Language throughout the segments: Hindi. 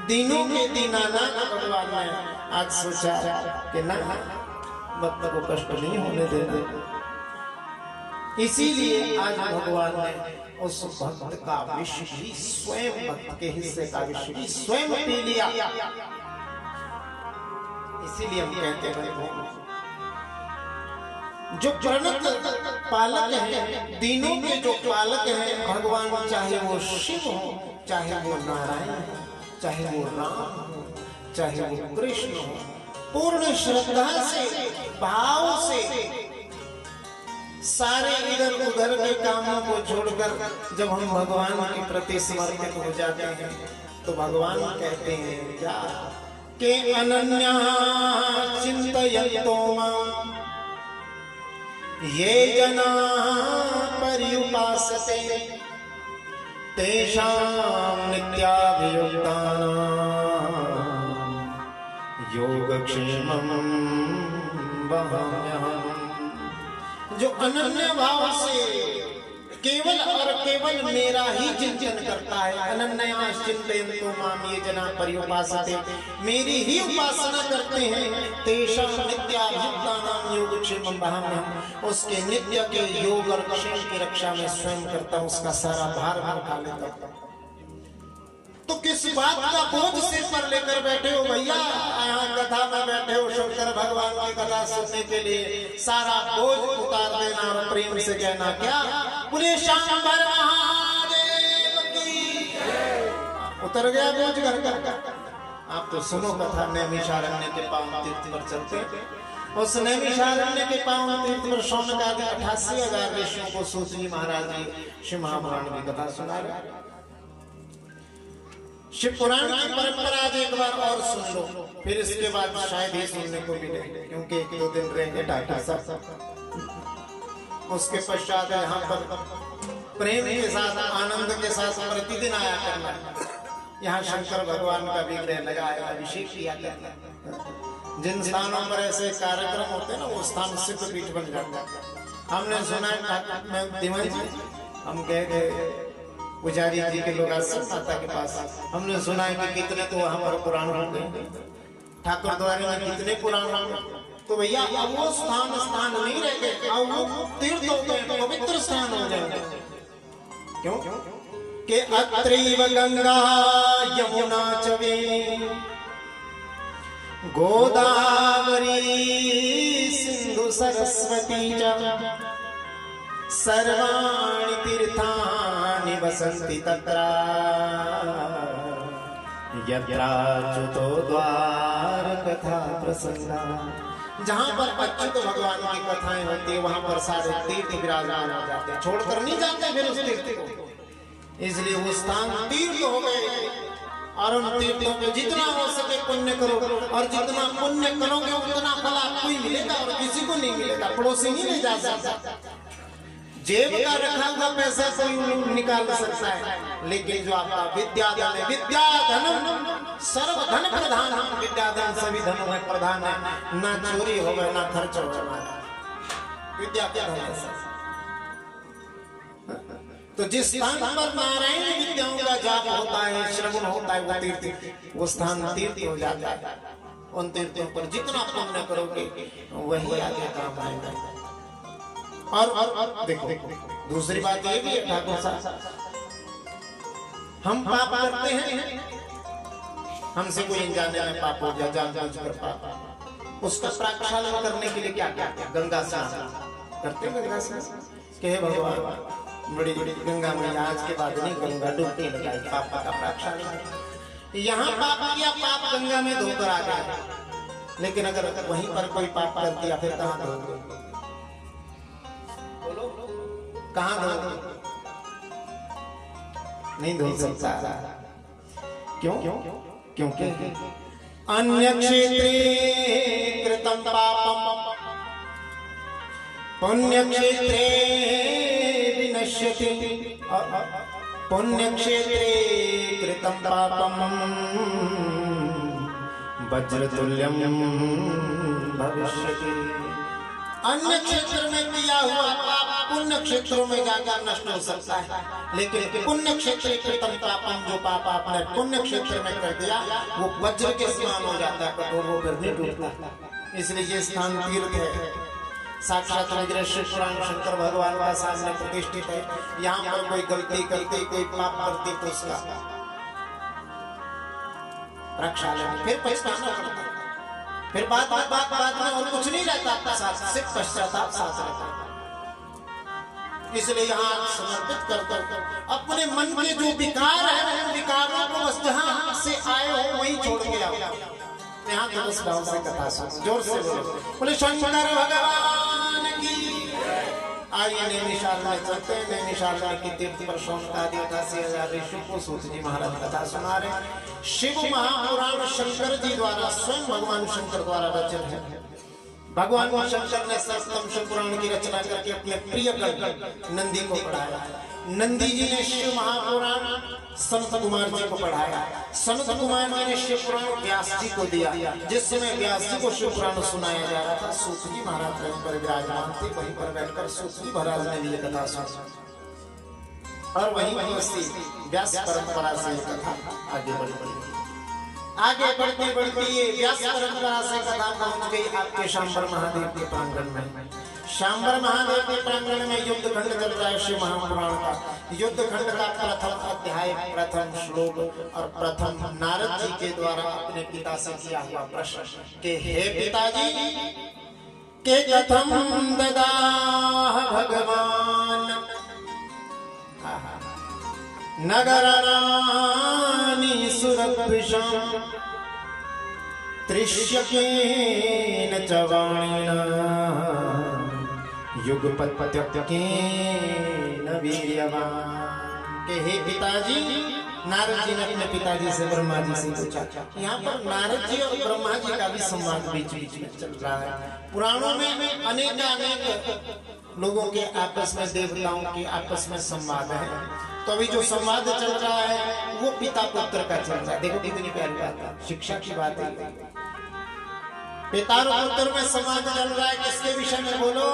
दीनों के दीनानाथ भगवान ने आज सोचा कि ना भक्त को कष्ट नहीं होने देना, इसीलिए आज भगवान ने उस भक्त का विष भी स्वयं, भक्त के हिस्से का विष भी स्वयं पी लिया। इसीलिए हम कहते हैं जो प्रणत पालक है, दीनों के जो पालक है भगवान, चाहे वो शिव हो, चाहे वो नारायण हो, चाहे वो राम हो, चाहे वो कृष्ण हो, पूर्ण श्रद्धा से, भाव से सारे इधर उधर के कामों को छोड़कर जब हम भगवान के प्रति समर्पित हो जाते हैं तो भगवान कहते हैं क्या के अनन्या चिंतयन्तो मां ये जना पर्युपासते तेषां नित्याभियुक्तानां योगक्षेमं वहाम्यहम्। जो अनन्य भाव से केवल और केवल मेरा ही चिंतन करता है, अनन्या चिंतयन्तो मां ये जना पर्युपासते, मेरी ही उपासना करते हैं, तेषां नित्याभियुक्तानां योगक्षेमं वहाम्यहम्, उसके नित्य के योग और क्षेम की रक्षा में स्वयं करता हूं, उसका सारा भार उठा लेता हूं। तो किस बात का बोझ सिर पर लेकर बैठे हो भैया? यहाँ कथा में बैठे हो शंकर भगवान की कथा सुनने के लिए, सारा बोझ उतार देना और प्रेम से कहना क्या, बोले शंकर महादेव की। उतर गया बोझ घर का। आप तो सुनो कथा, नैमिषारण्य के पावन तीर्थ पर चलते, उस नैमिषारण्य के पावन तीर्थ पर शौनक आदि 88,000 ऋषियों को सूतजी महाराज जी शिव महापुराण की कथा सुना रहे। शिव पुराण की परंपरा आज एक बार और सुन लो, फिर इसके बाद शायद ही सुनने को मिले, क्योंकि 1-2 दिन रहेंगे डॉक्टर साहब। उसके पश्चात यहाँ पर प्रेम के साथ, आनंद के साथ प्रतिदिन आया करना, यहाँ शंकर भगवान का विग्रह लगाया, अभिषेक किया करना। जिन स्थानों पर ऐसे कार्यक्रम होते हैं ना, वो स्थान सिद्ध पीठ बन जाता है। हमने सुना है, हम गए थे पुजारी जी के लोग माता के पास, हमने सुना है कि कितने तो वहां पर पुराण हो गए, ठाकुर द्वारे में कितने पुराण हो गए। तो भैया अब वो स्थान नहीं रह गए, अब वो तीर्थ हो गए, पवित्र स्थान हो जाएंगे। क्यों? के अत्रैव गंगा यमुना चवे गोदावरी सिंधु सरस्वती च सर्वाणि तीर्थानि वसन्ति तत्र यत्राच्युतो द्वार कथा प्रसंगा। जहाँ पर अच्युत भगवान की कथाएं होती है वहां पर सारे तीर्थ विराजमान हो जाते हैं, छोड़कर नहीं जाते फिर उस तीर्थ को। इसलिए वो स्थान तीर्थ हो गए, और उन तीर्थों में जितना हो सके पुण्य करो, और जितना पुण्य करोगे उतना फल आपको ही मिलेगा और किसी को नहीं मिलेगा, पड़ोसी नहीं ले जा सकता। जेब का रखा हुआ पैसा कोई निकाल सकता है, लेकिन जो आपका विद्याधन है, विद्याधन सर्वधन प्रधान, विद्याधन सभी धनों में प्रधान है, ना चोरी होगा ना खर्च होगा, विद्या का धन है। तो जिस स्थान पर नारायण विद्याओं का जाप होता है, श्रवण होता है, वो तीर्थ, वो स्थान तीर्थ हो जाता है। उन तीर्थों पर जितना पुण्य करोगे वही आगे काम आएगा। और देखो दूसरी बात ये भी है ठाकुर साहब, हम पाप करते हैं, हमसे कोई अनजाने में पाप हो गया, जानबूझकर पाप, उसका प्रायश्चित करने के लिए क्या क्या गंगा स्नान करते हैं। गंगा स्नान के भगवान बड़ी गंगा में आज के बाद नहीं गंगा डुबकी लगाई, पाप का प्रायश्चित। यहाँ पाप किया, पाप गंगा में धोकर आ गया, लेकिन अगर वहीं पर कोई पाप कर दिया फिर कहाँ धोगे? कहाँ धो? नहीं धो सकता। क्यों? क्योंकि अन्य क्षेत्रे कृतं पापम पुण्य क्षेत्रे विनश्यति, पुण्य क्षेत्रे कृतं पापम वज्रतुल्यम भविष्यति। अन्य क्षेत्र में किया हुआ पाप पुण्य क्षेत्रों में जाकर नष्ट हो सकता है, लेकिन पुण्य क्षेत्र कृतम पापम, जो पाप आपने पुण्य क्षेत्र में कर दिया वो वज्र के समान हो जाता है, कठोर होकर नहीं टूटता। इसलिए ये स्थान तीर्थ है, साक्षात विग्रह श्री पुराण शंकर भगवान का सामने प्रतिष्ठित है। यहाँ पर कोई गलती करती, कोई पाप करती तो उसका प्रक्षालन, फिर पछताना पड़ता, फिर बात में और कुछ नहीं रहता, सिर्फ पश्चाताप साथ रहता। इसलिए यहाँ समर्पित कर अपने मन के जो विकार है, उन विकारों को बस जहाँ से आए हो वहीं छोड़ के आओ। यहाँ तो बस भाव से कथा सुनो, जोर से बोले शंकर भगवान की। आइए नैमिषारण्य में चलते हैं। नैमिषारण्य की तीर्थ पर शौनकादि 88,000 ऋषियों को सूत जी महाराज कथा सुना रहे। शिव महापुराण शंकर जी द्वारा, स्वयं भगवान शंकर द्वारा रचित है। भगवान शंकर ने सप्तम शिव पुराण की रचना करके अपने प्रिय कंठ नंदी को पढ़ाया। नंदी जी ने शिव महापुराण सनत कुमार जी को पढ़ाया। सनत कुमार जी ने शिव पुराण व्यास जी को दिया। जिस समय व्यास जी को शिव पुराण सुनाया जा रहा था, सूत जी महाराज वहीं पर विराजमान थे। वहीं पर बैठकर सूत जी महाराज ने ये कथा सुनी और वहीं व्यास परंपरा से कथा आगे बढ़ती ये व्यास परंपरा से कथा पहुंच गई आपके शांबर महादेव के प्रांगण में। शांबर महादेव के प्रांगण में युद्ध खंड चल रहा है शिव महापुराण का। युद्ध खंड का प्रथम अध्याय, प्रथम श्लोक और प्रथम नारद जी के द्वारा अपने पिता से किया हुआ प्रश्न के हे पिताजी के कथम ददाह भगवान नगराणि सुरभृशं त्रिष्यकेन च वाणिना युगपत्यकेन वीर्यवान्। के हे पिताजी, नारद जी ने अपने पिताजी से ब्रह्मा जी से पूछा। यहाँ पर नारद जी और ब्रह्मा जी का भी संवाद बीच में चल रहा है। पुराणों में अनेक लोगों के आपस में, देवताओं के आपस में संवाद है। तो अभी जो संवाद चल रहा है वो पिता पुत्र का चल रहा है। देखो कितनी प्यारी बात है, शिक्षा की बात है। पिता और पुत्र में संवाद चल रहा है। किसके विषय में? बोलो,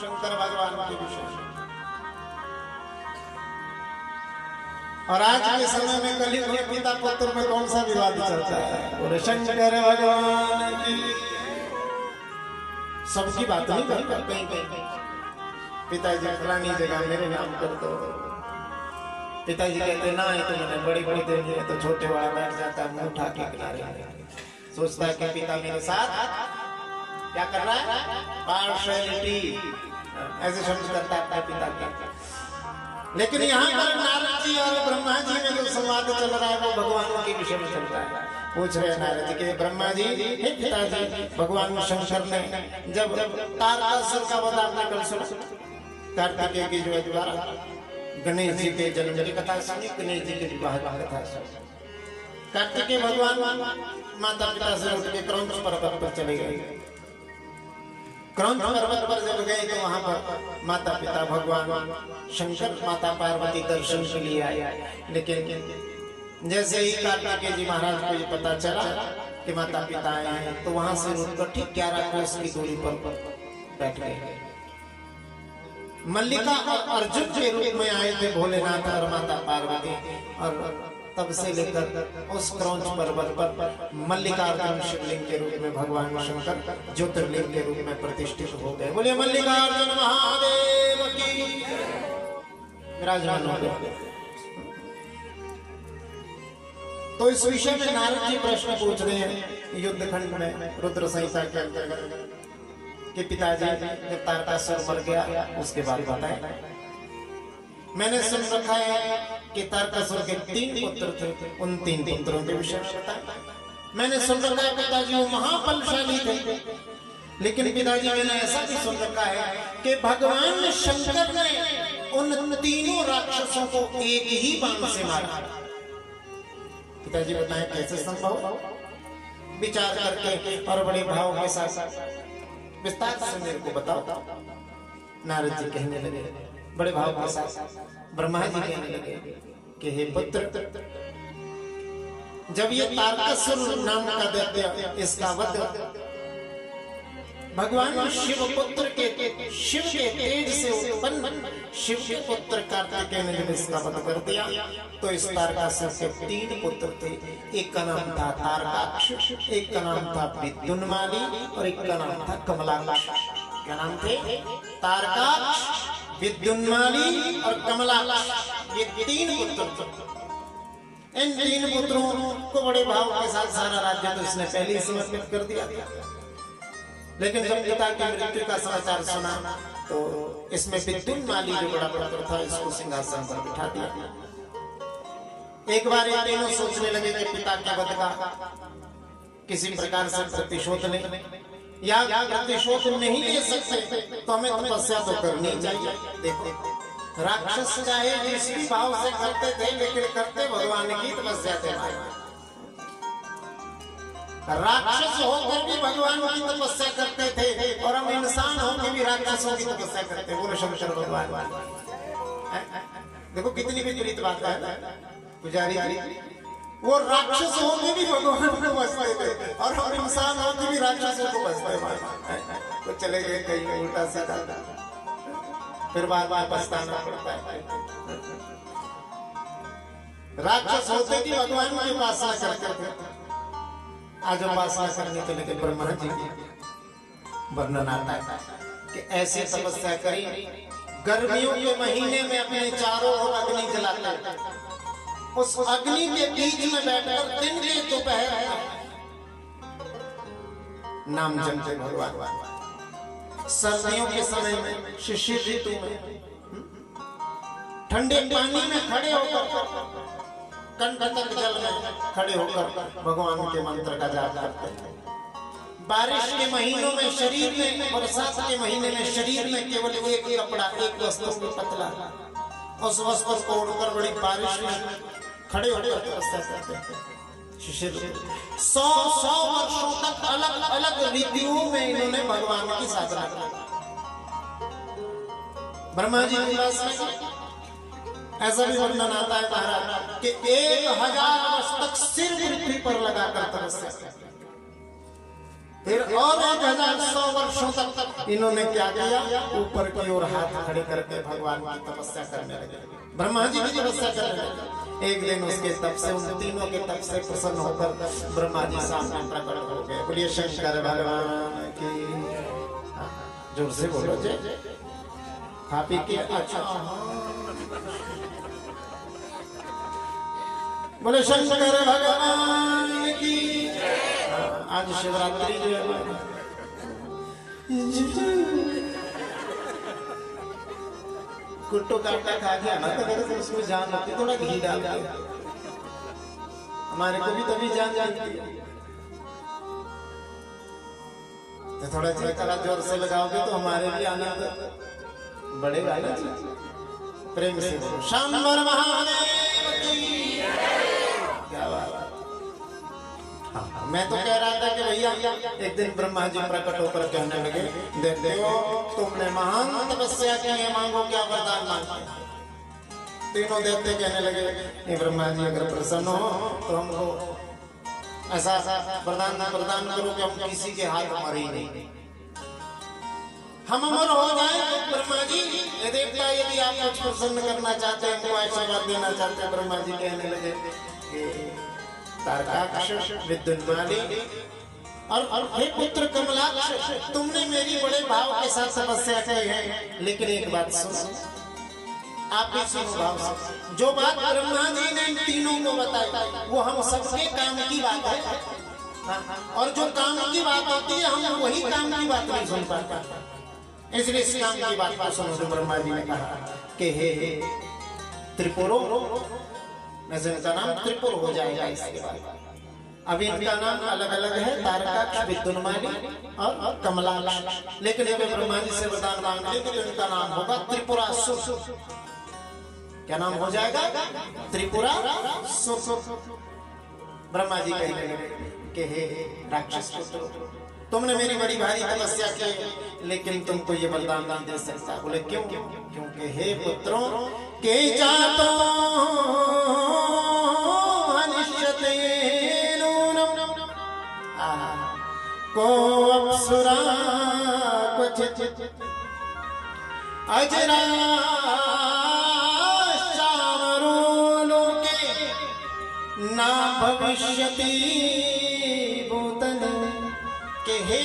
शंकर भगवान के विषय में। और आज के समय में कलयुग में पिता पुत्र में कौन सा विवाद चलता है? बोले शंकर भगवान की। सबकी बात नहीं करता, कहीं पिताजी फलानी जगह मेरे नाम कर दो। पिताजी कहते ना, ये तो मैंने बड़ी देनी है। तो छोटे वाला बैठ जाता है मुंह उठा के किनारे, सोचता है कि पिता मेरे साथ क्या कर रहा है, पार्शियलिटी, ऐसे शब्द करता है पिता का। लेकिन यहाँ पर नारद जी और ब्रह्मा जी में जो संवाद चल रहा है वो भगवान के विषय में चल रहा है। पूछ रहे नारद जी के ब्रह्मा जी, हे पिताजी, भगवान शंकर ने जब तारकासुर का वध आपने कल सुना, कार्तिकेय की जो द्वारा गणेश जी के जन्म की कथा सुनी, गणेश जी के विवाह की कथा सुनी। कार्तिकेय भगवान माता पिता से उठ के क्रौंच पर्वत पर चले गए। क्रौंच पर्वत पर जब गए तो वहां पर माता पिता भगवान शंकर माता पार्वती दर्शन के लिए आए। लेकिन जैसे ही कार्तिकेय जी महाराज को ये पता चला कि माता पिता आए हैं, तो वहां से उठकर ठीक 11 कोस की दूरी पर बैठ गए। मल्लिका और अर्जुन के रूप में आए थे भोलेनाथ और माता पार्वती। और तब से लेकर उस क्रौंच पर्वत पर मल्लिकार्जुन शिवलिंग के रूप में भगवान शंकर ज्योतिर्लिंग के रूप में प्रतिष्ठित हो गए। बोले मल्लिकार्जुन महादेव की विराजमान हो गए। तो इस विषय में नारद जी प्रश्न पूछ रहे हैं युद्ध खंड में, रुद्र संहिता के अंतर्गत कि पिताजी जब तारकासुर मर गया उसके बाद बताएं। मैंने सुन रखा है कि तारकासुर के 3 पुत्र थे, उन 3 पुत्रों के विषय में बताएं। मैंने सुन रखा है पिताजी वो महाबलशाली थे। लेकिन पिताजी मैंने ऐसा भी सुन रखा है कि भगवान शंकर ने उन तीनों राक्षसों को एक ही बाण से मारा। पिताजी बताएं कैसे संभव? विचार करके और बड़े भाव के साथ विस्तार से मेरे को बताओ। नारद जी कहने लगे बड़े भाव के साथ। ब्रह्मा जी कहने लगे कि हे पुत्र, जब ये तारकासुर नाम का दैत्य इसका वध भगवान शिव पुत्र के शिव के तेज से उत्पन्न शिव के पुत्र कार्तिकेय ने जब इसका वध कर दिया तो इस तारकासुर के 3 पुत्र थे। एक का नाम था तारकाक्ष, एक का नाम था विद्युन्माली और एक का नाम था कमलाक्ष। क्या नाम थे? तारकाक्ष, विद्युन्माली और कमलाक्ष। ये 3 पुत्र थे। इन 3 पुत्रों को बड़े भाव के साथ सारा राज्य तो इसने पहले ही समर्पित कर दिया था। लेकिन जब पिता की मृत्यु का समाचार सुना तो इसमें विद्युन्माली जो बड़ा पुत्र था इसको सिंहासन पर बिठा दिया। एक बार ये तीनों सोचने लगे कि पिता के वध का किसी प्रकार से प्रतिशोध लें, या प्रतिशोध नहीं ले सकते तो हमें तपस्या तो करनी चाहिए। देखो राक्षस चाहे जिस भी भाव से करते थे लेकिन करते भगवान की तपस्या थे। राक्षस होकर भी भगवान की तपस्या करते थे और हम इंसान होकर भी राक्षसों की तपस्या करते हैं। बोलो शंकर भगवान। देखो कितनी विपरीत बात है। पुजारी वो राक्षस होकर भी भगवान को बसते थे और हम इंसान होकर भी राक्षसों को बसते। तो चले गए कहीं उल्टा सीधा, फिर बार बार पछताना पड़ता है। राक्षस होते भी भगवान की उपासना करते थे। आज उपासना करने के लिए ब्रह्मा जी वर्णन आता है कि ऐसे तपस्या करी, गर्मियों के महीने में अपने चारों ओर अग्नि जलाते, उस अग्नि के बीच में बैठकर दिन के दोपहर नाम जपते भगवान। सर्दियों के समय में, शिशिर ऋतु में ठंडे पानी में खड़े होकर कंठ तक जल में खड़े होकर भगवान के मंत्र का जाप करते हैं। बारिश के महीनों में शरीर में, बरसात के महीने में शरीर में केवल एक कपड़ा, एक वस्त्र पतला, उस वस्त्र को ओढ़कर बड़ी बारिश में खड़े होकर तपस्या करते हैं। शिशिर 100 वर्षों तक अलग अलग ऋतुओं में इन्होंने भगवान की साधना की। ब्रह्मा जी के पास में ऐसा भी वर्णन आता है महाराज कि 1000 वर्ष तक सिर पृथ्वी पर लगाकर तपस्या, फिर और 1100 वर्षों तक इन्होंने क्या किया, ऊपर की ओर हाथ खड़े करके भगवान की तपस्या करने लगे। ब्रह्मा जी की तपस्या करने लगे। एक दिन उसके तप से, उन तीनों के तप से प्रसन्न होकर ब्रह्मा जी सामने प्रकट हो गए। बोलिए शंकर भगवान की। जोर से बोलो जय। आप ही के अच्छा बोले शंकर भगवान की। आज शिवरात्रि जो है कुट्टो काटा खा गया ना तो उसमें जान लगती, थोड़ा घी डाल दिया, हमारे को भी तभी जान जाती है। तो थोड़ा जयकारा जोर से लगाओगे तो हमारे भी आनंद बढ़ेगा ना। प्रेम से शंकर महादेव की। क्या बात। मैं तो कह रहा था कि भैया एक दिन ब्रह्मा जी प्रकट होकर कहने लगे, देखते हो तुमने महान तपस्या की है, मांगो क्या वरदान मांगो। तीनों देवते कहने लगे, ब्रह्मा जी अगर प्रसन्न हो तो हमको ऐसा वरदान करो कि हम किसी के हाथ मरे ही नहीं, हम अमर हो जाए। ब्रह्मा जी ये देवता यदि आप कुछ प्रसन्न करना चाहते हैं, हमको आशीर्वाद देना चाहते हैं। ब्रह्मा जी कहने लगे कि तारकाक्ष, विद्युन्माली और हे पुत्र कमलाक्ष, तुमने मेरी बड़े भाव के साथ तपस्या की है, लेकिन एक बात सुनो, आप भी सुनो भाव से। जो बात ब्रह्मा जी ने इन तीनों को बताई वो हम सबके काम की बात है, और जो काम की बात होती है हम वही काम की बात नहीं सुन पाते। इसलिए इस काम की बात को सुनो। तो ब्रह्मा जी ने कहा कि हे त्रिपुरो, वैसे इनका नाम त्रिपुर हो जाएगा इसके बाद। अभी इनका नाम अलग अलग है, तारकाक्ष, विद्युन्माली और कमलाक्ष, लेकिन जब ब्रह्मा जी से वरदान मांगे तो इनका नाम होगा त्रिपुरासुर। क्या नाम हो जाएगा? त्रिपुरासुर। ब्रह्मा जी कहेंगे कि हे राक्षस पुत्र, तुमने मेरी बड़ी भारी तपस्या की, लेकिन तुमको ये वरदान नहीं दे सकता। बोले क्यों? क्योंकि हे पुत्रों के जातो अनिश्चते नूनम को अप्सुरा क्वचित अजरा चावरो लोके ना भविष्यति भूतले। के हे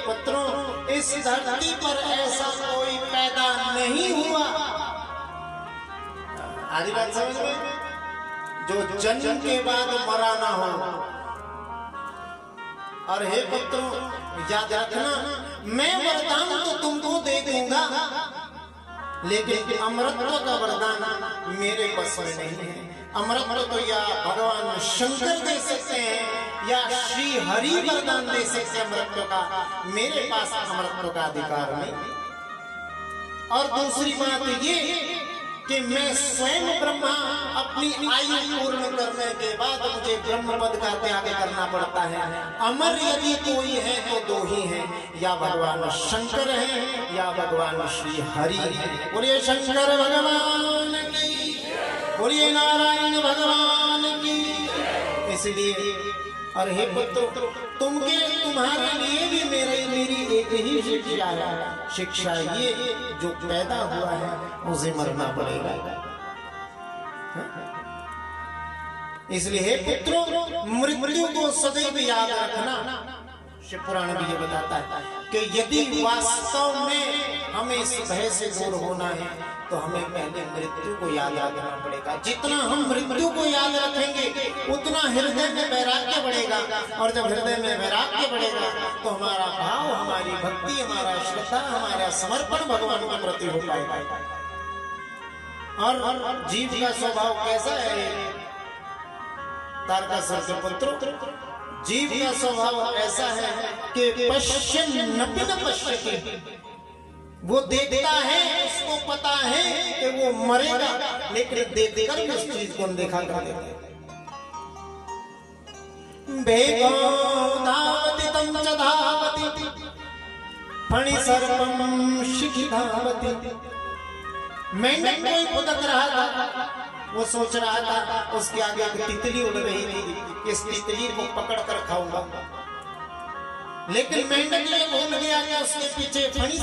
पुत्रों, इस धरती पर ऐसा कोई पैदा नहीं हुआ। आदि बात समझ में, जो जन्म के बाद मरा ना हो। और हे पुत्रों, याद रखना, मैं वरदान तो तुमको दे दूंगा, लेकिन अमृतत्व का वरदान मेरे पास में नहीं है। अमृतत्व तो या भगवान शंकर दे सकते हैं या श्री हरि वरदान दे सकते हैं अमृतत्व का। मेरे पास अमृतत्व का अधिकार नहीं। और दूसरी बात ये कि मैं स्वयं ब्रह्मा अपनी आयु पूर्ण करने के बाद मुझे ब्रह्म पद का त्याग करना पड़ता है। अमर यदि कोई है तो दो ही हैं, या भगवान शंकर है या भगवान श्री हरि है। बोलिए शंकर भगवान की, बोलिए नारायण भगवान की। इसलिए और हे पुत्र, तुम्हारे लिए भी मेरी एक ही शिक्षा है। शिक्षा ये, जो पैदा हुआ है उसे मरना पड़ेगा। इसलिए हे पुत्रों, मृत्यु को सदैव याद रखना। शिव पुराण भी ये बताता है कि यदि वास्तव में हमें इस भय से दूर होना है तो हमें पहले मृत्यु को याद रखना पड़ेगा। जितना हम मृत्यु को याद रखेंगे उतना हृदय में वैराग्य बढ़ेगा, और जब हृदय में वैराग्य बढ़ेगा तो हमारा भाव, हमारी भक्ति, हमारा श्रद्धा, हमारा समर्पण भगवान के प्रति हो पाएगा। और जीव का स्वभाव कैसा है? तारकासुर के पुत्र, जीव का स्वभाव ऐसा है कि पश्चिम नपि न पश्यति। वो देखता है, उसको पता है कि वो मरेगा, लेकिन देखकर भी उस चीज को देखा कर देता है। भेगो धावति तम च धावति फणि सर्पम शिखि धावति। मेंढक कोई खुदक रहा था, वो सोच रहा था उसके आगे एक तितली उड़ रही थी, इस तितली को पकड़ कर खाऊंगा। लेकिन मेंढक ये भूल गया कि उसके पीछे फणी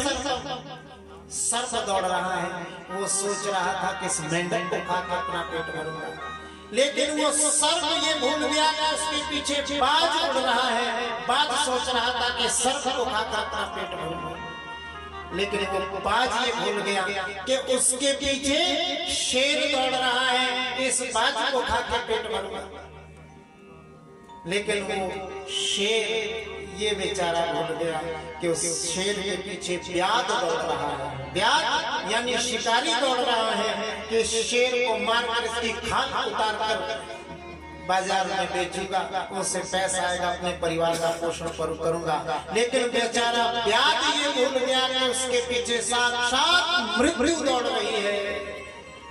सर्प दौड़ रहा है। वो सोच रहा था कि इस मेंढक को खाकर अपना पेट भरूंगा, लेकिन वो सर्प ये भूल गया कि उसके पीछे बाज उड़ रहा है। बाज सोच रहा था कि सर्प को खाकर अपना पेट भरूंगा, लेकिन वो बाज ये भूल गया कि उसके पीछे शेर दौड़ रहा है, इस बाज को खाकर पेट भरूंगा। लेकिन वो शेर ये बेचारा भूल गया कि उस शेर के पीछे व्याध दौड़ रहा है। व्याध यानी शिकारी दौड़ रहा है कि शेर को मारकर इसकी खाल उतार कर बाजार में बेचूंगा, उससे पैसा आएगा, अपने परिवार का पोषण करूंगा। लेकिन बेचारा व्याध ये भूल गया कि उसके पीछे साक्षात मृत्यु दौड़ रही है।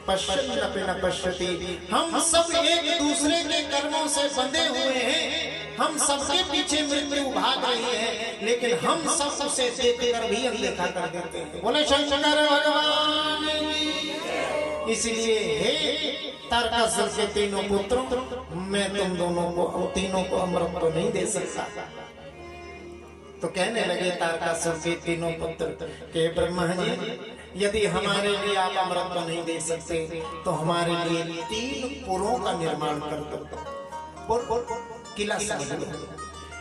पश्यति न पश्यति। हम सब एक दूसरे के कर्मों से बंधे हुए हैं, हम सबके पीछे मृत्यु भाग रही है, लेकिन हम सब उसे देखकर भी अनदेखा कर देते हैं। बोले शंकर भगवान की। इसलिए हे तारकासुर के तीनों पुत्रों, मैं तुम दोनों को, तीनों को अमृत तो नहीं दे सकता। तो कहने लगे तारकासुर के तीनों पुत्र के ब्रह्मा जी, यदि हमारे लिए आप अमृत तो नहीं दे सकते तो हमारे लिए 3 पुरों का निर्माण कर दो। किला समझ लो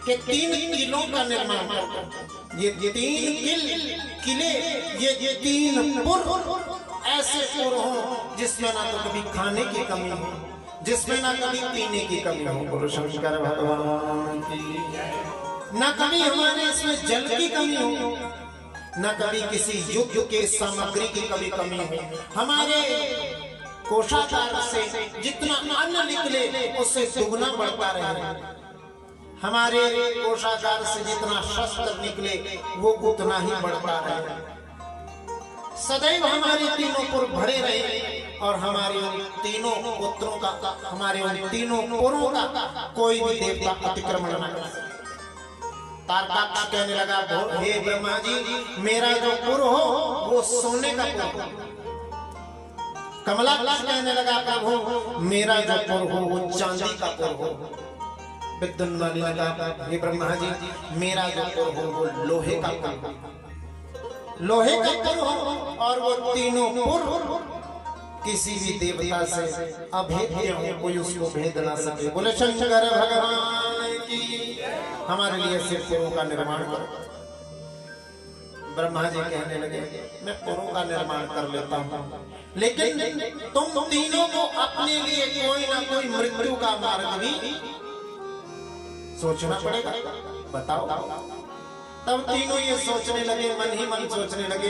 कि 3 किलों का निर्माण कर दो। ये 3 किले, ये 3 पुर ऐसे पुर हो जिसमें ना तो कभी खाने की कमी हो, जिसमें ना कभी पीने की कमी हो। बोलो शंकर भगवान की। ना कभी हमारे इसमें जल की कमी हो, न कभी किसी युद्ध के सामग्री की कभी कमी हो। हमारे कोषागार से जितना अन्न निकले उससे दुगना बढ़ता रहे। हमारे कोषागार से जितना शस्त्र निकले वो उतना ही बढ़ता रहे। सदैव हमारे तीनों पुर भरे रहे और हमारे उन तीनों पुत्रों का, हमारे उन तीनों पुरों का कोई भी देवता अतिक्रमण न कर सके। तारकाक्ष कहने लगा, हे ब्रह्मा जी, मेरा जो पुर हो वो सोने का पुर हो। कमलाक्ष कहने लगा, प्रभु मेरा जो पुर हो वो चांदी का पुर हो। विद्युन्माली लगा, हे ब्रह्मा जी, मेरा जो पुर हो वो लोहे का पुर हो। लोहे का पुर हो और वो तीनों पुर किसी भी देवता से अभेद्य हो, कोई उसको भेद ना सके। बोले शंकर भगवान की। हमारे लिए सिर्फ पुरों का निर्माण करो। ब्रह्मा जी कहने लगे मैं पुरों का निर्माण कर लेता हूँ, लेकिन तुम तीनों को अपने लिए कोई ना कोई मृत्यु का मार्ग भी सोचना पड़ेगा, बताओ। तब तीनों ये सोचने लगे, मन ही मन सोचने लगे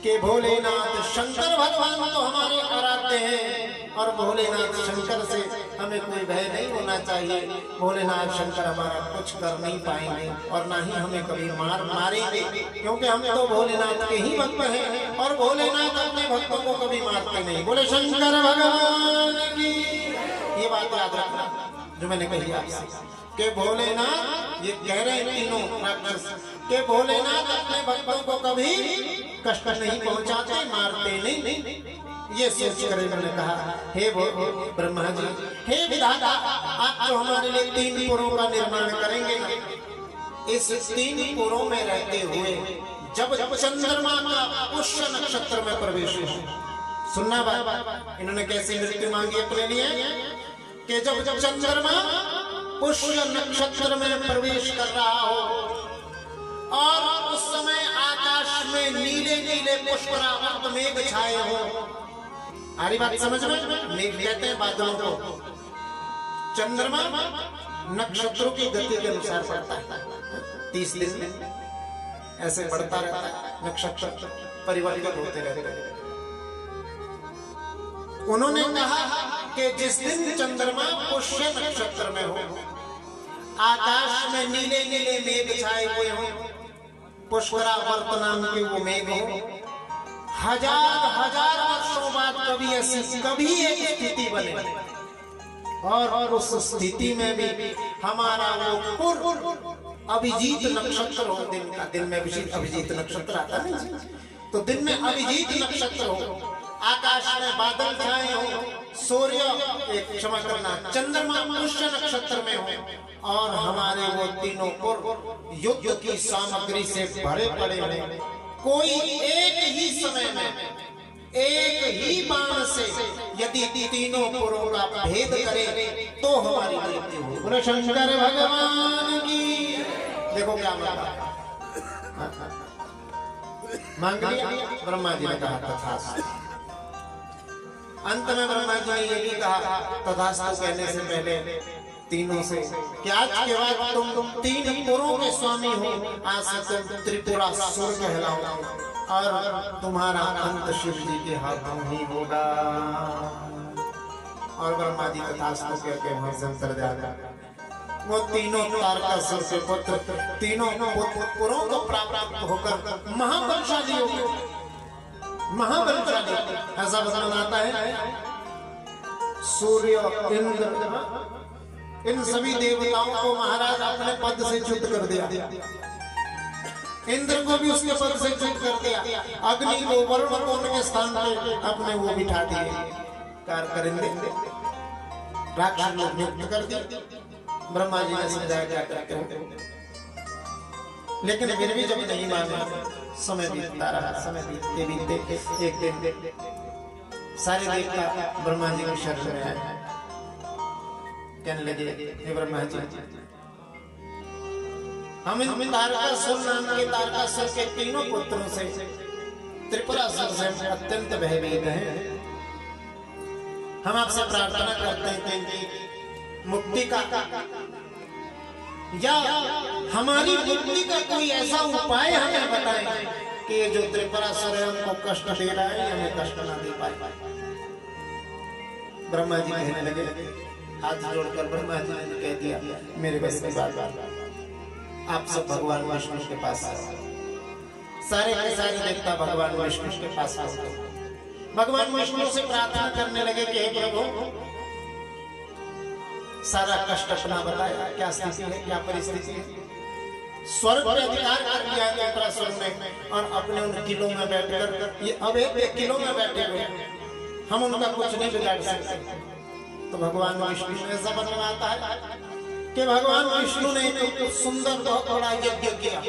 कि भोलेनाथ शंकर भगवान तो हमारे आराध्य हैं और भोलेनाथ शंकर से हमें कोई भय नहीं होना चाहिए। भोलेनाथ शंकर हमारा कुछ कर नहीं पाएंगे और ना ही हमें कभी मारेंगे, क्योंकि हम तो भोलेनाथ के ही भक्त हैं और भोलेनाथ अपने भक्तों को कभी मारते नहीं। बोले शंकर भगवान की। ये बात याद रखना जो मैंने कही आपसे कि भोलेनाथ, ये कह रहे हैं तीनों राक्षस कि भोलेनाथ अपने भक्तों को कभी कष्ट नहीं पहुंचाते, मारते नहीं। ये सोच कर इन्होंने कहा हे ब्रह्मा जी, हे विधाता, आप जो हमारे लिए तीन पुरों का निर्माण करेंगे, इस तीन पुरों में रहते हुए जब चंद्रमा का पुष्य नक्षत्र में प्रवेश हो, सुनना बात, इन्होंने कैसी मृत्यु मांगी अपने लिए कि जब चंद्रमा पुष्य नक्षत्र में प्रवेश कर रहा हो और उस समय आकाश में नीले नीले पुष्परावृत मेघ छाए हो। आरी बात समझ में? मेघ कहते हैं बादलों को। चंद्रमा नक्षत्रों की गति के अनुसार बढ़ता है, 30 दिन में ऐसे बढ़ता रहता है, नक्षत्र परिवर्तित होते रहते हैं। उन्होंने कहा कि जिस दिन चंद्रमा पुष्य नक्षत्र में हो, आकाश में नीले नीले मेघ छाए हुए हो, पुष्परावर्त नाम के वो मेघ हो, हजार वर्षों बाद कभी ऐसी कभी एक स्थिति बने और उस स्थिति में भी हमारा वो अभिजीत नक्षत्र हो, दिन में अभिजीत नक्षत्र आता है, तो दिन में अभिजीत नक्षत्र हो, आकाश में बादल छाए हो, सूर्य क्षमा करना चंद्रमा पुष्य नक्षत्र में हो और हमारे वो तीनों पुर युद्ध की सामग्री से भरे पड़े हो, कोई एक ही समय में एक ही बाण से यदि तीनों पुरों का भेद करे तो हमारी मृत्यु हो। बोले शंकर भगवान की। देखो क्या मांग लिया ब्रह्मा जी ने कहा तथास्तु। अंत में ब्रह्मा जी ने ये भी कहा तथास्तु कहने से पहले तीनों से कि आज के बाद तुम तीन पुरों के स्वामी हो, आज से तुम त्रिपुरासुर कहलाओ और तुम्हारा अंत शिव जी के हाथों ही होगा। और ब्रह्मा जी तथास्तु कहकर वहां से अंतर जाएगा। वो तीनों तारकासुर के पुत्र तीनों पुरों को प्राप्त होकर महाबलशाली हो गए, महाबलशाली। ऐसा वर्णन आता है सूर्य इंद्र इन सभी देवताओं को महाराज अपने पद से च्युत कर दिया, इंद्र को भी उसके पद से च्युत कर दिया, अग्नि को वरुण को उनके स्थान पे अपने वो बिठा दिए, कार करेंगे राक्षस लोग नियुक्त कर दिए। ब्रह्मा जी ने समझाया क्या करते हो, लेकिन फिर भी जब नहीं माने, समय बीतता रहा, समय बीतते बीतते एक दिन सारे देवता ब्रह्मा जी के शरण में आए, कहने लगे हे ब्रह्मा जी, हम इन तारकासुर नाम के तारकासुर के तीनों पुत्रों से त्रिपुरासुर से अत्यंत भयभीत हैं। हम आपसे प्रार्थना करते हैं कि मुक्ति का या हमारी मुक्ति का कोई ऐसा उपाय हमें बताएं कि ये जो त्रिपुरासुर है उनको कष्ट दे रहा है, हमें कष्ट ना दे पाए। ब्रह्मा जी कहने लगे, हाथ जोड़कर ब्रह्मा जी ने कह दिया मेरे बस की बात, आप सब भगवान विष्णु के पास आओ। सारे के सारे देवता भगवान विष्णु के पास आओ। भगवान विष्णु से प्रार्थना करने लगे कि हे प्रभु, सारा कष्ट अपना बताया, क्या स्थिति है, क्या परिस्थिति है। स्वर्ग पर अधिकार कर लिया है त्रिपुरासुर ने और अपने उन किलों में बैठकर ये अब एक किलों में बैठे हुए, हम उनका कुछ नहीं बिगाड़ सकते। तो भगवान विष्णु ने ऐसा बनवाता है कि भगवान विष्णु ने एक सुंदर बहुत बड़ा यज्ञ किया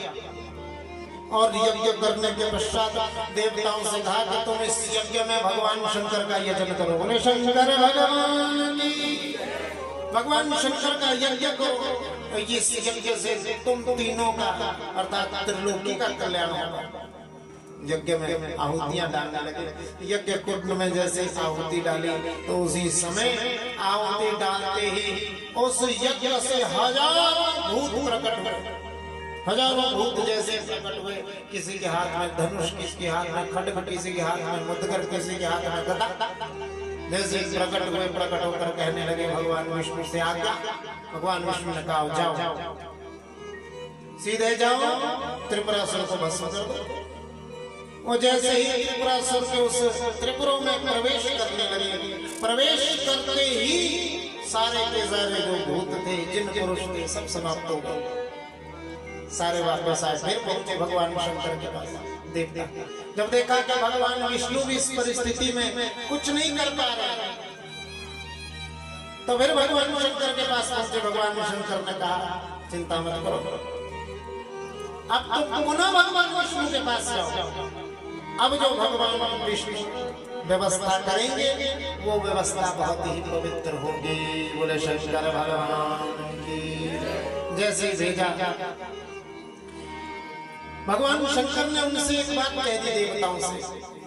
और यज्ञ करने के पश्चात देवताओं से कहा कि तुम इस यज्ञ में भगवान शंकर का यजन करो। बोले शंकर भगवान की। भगवान शंकर का यज्ञ करो, तो इस यज्ञ से तुम तीनों का अर्थात त्रिलोकी का कल्याण होगा। यज्ञ में आहुतियां डालने लगे। यज्ञ कुंड में जैसे आहुति डाली तो उसी समय आहुति डालते ही उस यज्ञ से हजारों भूत प्रकट हुए। हजारों भूत जैसे प्रकट हुए। किसी के हाथ में धनुष, किसी के हाथ में खड्ग, किसी के हाथ में मुद्गर, किसी के हाथ में गदा। जैसे प्रकट हुए, प्रकट होकर कहने लगे भगवान विष्णु से आज्ञा। भगवान विष्णु ने कहा जाओ, सीधे जाओ, त्रिपुरासुर को भस्म कर दो। वो जैसे ही त्रिपुरासुर के उस त्रिपुरों में प्रवेश करने लगे, प्रवेश करते ही सारे के सारे जो भूत थे, जिन पुरुष थे, सब समाप्त हो गए। सारे वापस आए, फिर पहुंचे भगवान शंकर के पास। देखा जब देखा कि भगवान विष्णु भी इस परिस्थिति में कुछ नहीं कर पा रहे, तो फिर भगवान शंकर के पास पहुंचे। भगवान शंकर ने कहा चिंता मत करो, अब तुम पुनः भगवान विष्णु के पास जाओ। अब जो भगवान विष्णु व्यवस्था करेंगे वो व्यवस्था बहुत ही पवित्र होगी। बोले शंकर भगवान की। जैसे भेजा भगवान शंकर ने उनसे एक बात कह दी देवताओं से